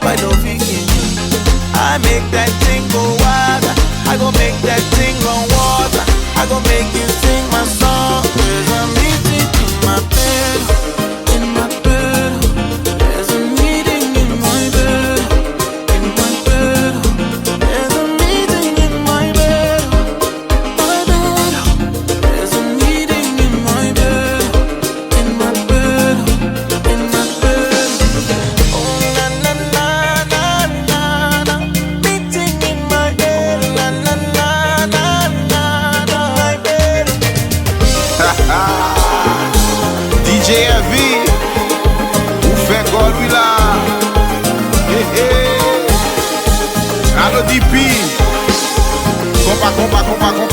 why no begin? I make that thing go wild. I go make that thing run water. I go make you sing my song. There's a meeting in my bed, in my bed. There's a meeting in my bed, in my bed. There's a meeting in my bed, my bed. There's a meeting in my bed, in my bed, in my bed. Oh na na na na na na. Meeting in my bed, na na na na na na. My bed. DJ Heavy, ou fait God we la. Hey hey. Allo DP. Konpa, Konpa, Konpa, Konpa.